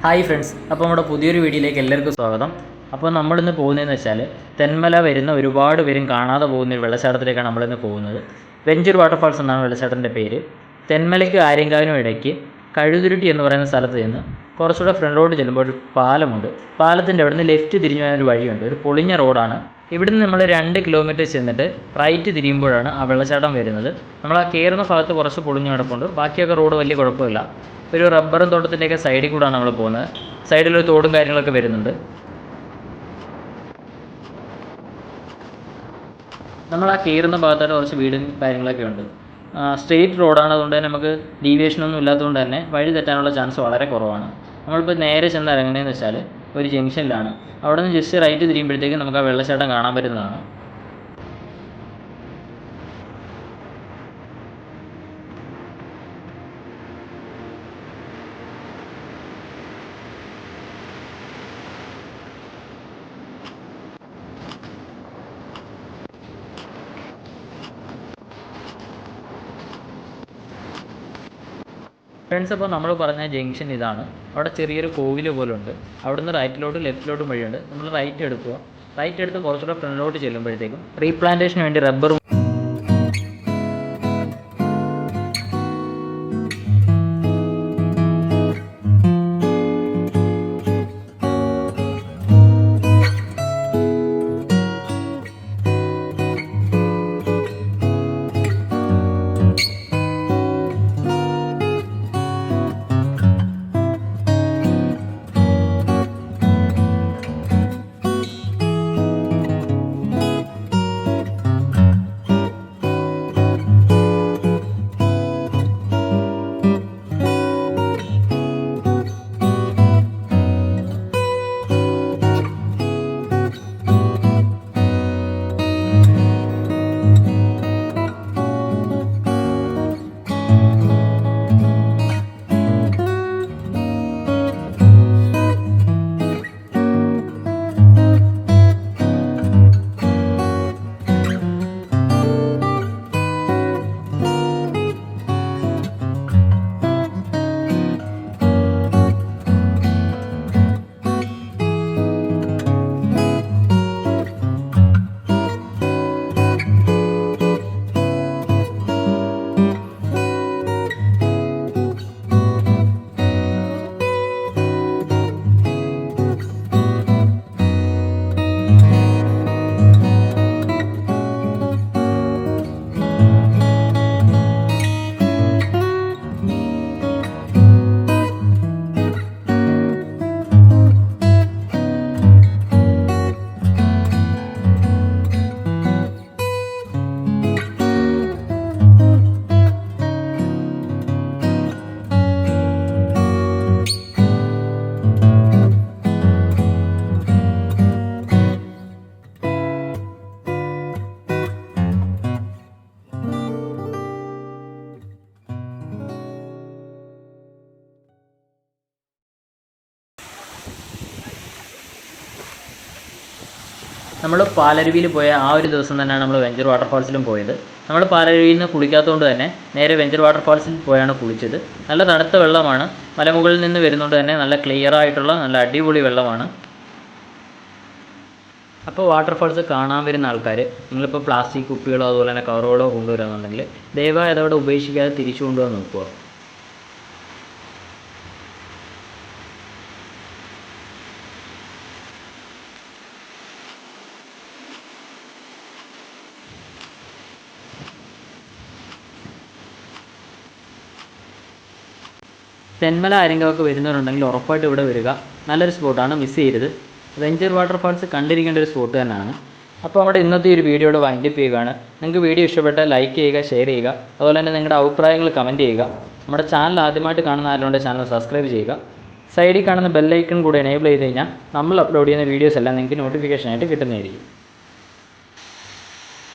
Hi friends, അപ്പോൾ നമ്മുടെ പുതിയൊരു വീഡിയോയിലേക്ക് എല്ലാവർക്കും സ്വാഗതം. അപ്പോൾ നമ്മളിന്ന് പോകുന്നതെന്ന് വെച്ചാൽ തെന്മല വരുന്ന ഒരുപാട് പേരും കാണാതെ പോകുന്ന ഒരു വെള്ളച്ചാട്ടത്തിലേക്കാണ് നമ്മളിന്ന് പോകുന്നത്. വെഞ്ചൂർ വാട്ടർഫാൾസ് എന്നാണ് വെള്ളച്ചാട്ടത്തിൻ്റെ പേര്. തെന്മലയ്ക്കും ആര്യങ്കാവിനും ഇടയ്ക്ക് കഴുതുരുട്ടി എന്ന് പറയുന്ന സ്ഥലത്ത് നിന്ന് കുറച്ചുകൂടെ ഫ്രണ്ടിലോട്ട് ചെല്ലുമ്പോൾ ഒരു പാലമുണ്ട്. പാലത്തിൻ്റെ അവിടെ നിന്ന് ലെഫ്റ്റ് തിരിഞ്ഞു പോകാനൊരു വഴിയുണ്ട്. ഒരു പൊളിഞ്ഞ റോഡാണ്. ഇവിടുന്ന് നമ്മൾ 2 കിലോമീറ്റർ ചെന്നിട്ട് റൈറ്റ് തിരിയുമ്പോഴാണ് ആ വെള്ളച്ചാട്ടം വരുന്നത്. നമ്മൾ ആ കയറുന്ന ഭാഗത്ത് കുറച്ച് പൊളിഞ്ഞ് കിടപ്പുണ്ട്. ബാക്കിയൊക്കെ റോഡ് വലിയ കുഴപ്പമില്ല. ഒരു റബ്ബറും തോട്ടത്തിൻ്റെയൊക്കെ സൈഡിൽ കൂടെയാണ് നമ്മൾ പോകുന്നത്. സൈഡിലൊരു തോടും കാര്യങ്ങളൊക്കെ വരുന്നുണ്ട്. നമ്മൾ ആ കയറുന്ന ഭാഗത്തായിട്ട് കുറച്ച് വീടും കാര്യങ്ങളൊക്കെ ഉണ്ട്. സ്ട്രെയിറ്റ് റോഡാണ്. അതുകൊണ്ട് തന്നെ നമുക്ക് ഡീവിയേഷനൊന്നും ഇല്ലാത്തതുകൊണ്ട് തന്നെ വഴി തെറ്റാനുള്ള ചാൻസ് വളരെ കുറവാണ്. നമ്മളിപ്പോൾ നേരെ ചെന്ന് ഇറങ്ങുന്നതെന്ന് വെച്ചാൽ ഒരു ജംഗ്ഷനിലാണ്. അവിടെ നിന്ന് ജസ്റ്റ് റൈറ്റ് തിരിയുമ്പോഴത്തേക്കും നമുക്ക് ആ വെള്ളച്ചാട്ടം കാണാൻ പറ്റുന്നതാണ്. ഫ്രണ്ട്സ്, അപ്പോൾ നമ്മൾ പറഞ്ഞ ജംഗ്ഷൻ ഇതാണ്. അവിടെ ചെറിയൊരു കോവിൽ പോലുണ്ട്. അവിടെ നിന്ന് റൈറ്റിലോട്ടും ലെഫ്റ്റിലോട്ടും വഴിയുണ്ട്. നമ്മൾ റൈറ്റ് എടുക്കുക. റൈറ്റ് എടുത്ത് കുറച്ചുകൂടെ ഫ്രണ്ടിലോട്ട് ചെല്ലുമ്പോഴത്തേക്കും റീപ്ലാന്റേഷന് വേണ്ടി റബ്ബറും നമ്മൾ പാലരുവിയിൽ പോയ ആ ഒരു ദിവസം തന്നെയാണ് നമ്മൾ വെഞ്ചർ വാട്ടർഫാൾസിലും പോയത്. നമ്മൾ പാലരുവിയിൽ നിന്ന് കുളിക്കാത്തതുകൊണ്ട് തന്നെ നേരെ വെഞ്ചർ വാട്ടർഫാൾസിൽ പോയാണ് കുളിച്ചത്. നല്ല തണുത്ത വെള്ളമാണ്. മലമുകളിൽ നിന്ന് വരുന്നതുകൊണ്ട് തന്നെ നല്ല ക്ലിയർ ആയിട്ടുള്ള നല്ല അടിപൊളി വെള്ളമാണ്. അപ്പോൾ വാട്ടർഫാൾസ് കാണാൻ വരുന്ന ആൾക്കാർ നിങ്ങളിപ്പോൾ പ്ലാസ്റ്റിക് കുപ്പികളോ അതുപോലെ തന്നെ കവറുകളോ കൊണ്ടുവരാമെന്നുണ്ടെങ്കിൽ ദയവായി അതവിടെ ഉപേക്ഷിക്കാതെ തിരിച്ചു കൊണ്ടുപോകാൻ നോക്കുക. തെന്മല ആര്യങ്കാവൊക്കെ വരുന്നവരുണ്ടെങ്കിൽ ഉറപ്പായിട്ട് ഇവിടെ വരിക. നല്ലൊരു സ്പോട്ടാണ്, മിസ് ചെയ്യരുത്. വെഞ്ചർ വാട്ടർഫാൾസ് കണ്ടിരിക്കേണ്ട ഒരു സ്പോട്ട് തന്നെയാണ്. അപ്പോൾ നമ്മുടെ ഇന്നത്തെ ഒരു വീഡിയോയുടെ വൈൻഡപ്പ് ചെയ്യുകയാണ്. നിങ്ങൾക്ക് വീഡിയോ ഇഷ്ടപ്പെട്ടാൽ ലൈക്ക് ചെയ്യുക, ഷെയർ ചെയ്യുക. അതുപോലെ തന്നെ നിങ്ങളുടെ അഭിപ്രായങ്ങൾ കമൻറ്റ് ചെയ്യുക. നമ്മുടെ ചാനൽ ആദ്യമായിട്ട് കാണുന്ന ആരുണ്ട് ചാനൽ സബ്സ്ക്രൈബ് ചെയ്യുക. സൈഡിൽ കാണുന്ന ബെല്ലൈക്കൺ കൂടെ എനേബിൾ ചെയ്ത് കഴിഞ്ഞാൽ നമ്മൾ അപ്ലോഡ് ചെയ്യുന്ന വീഡിയോസ് എല്ലാം നിങ്ങൾക്ക് നോട്ടിഫിക്കേഷനായിട്ട് കിട്ടുന്നതായിരിക്കും.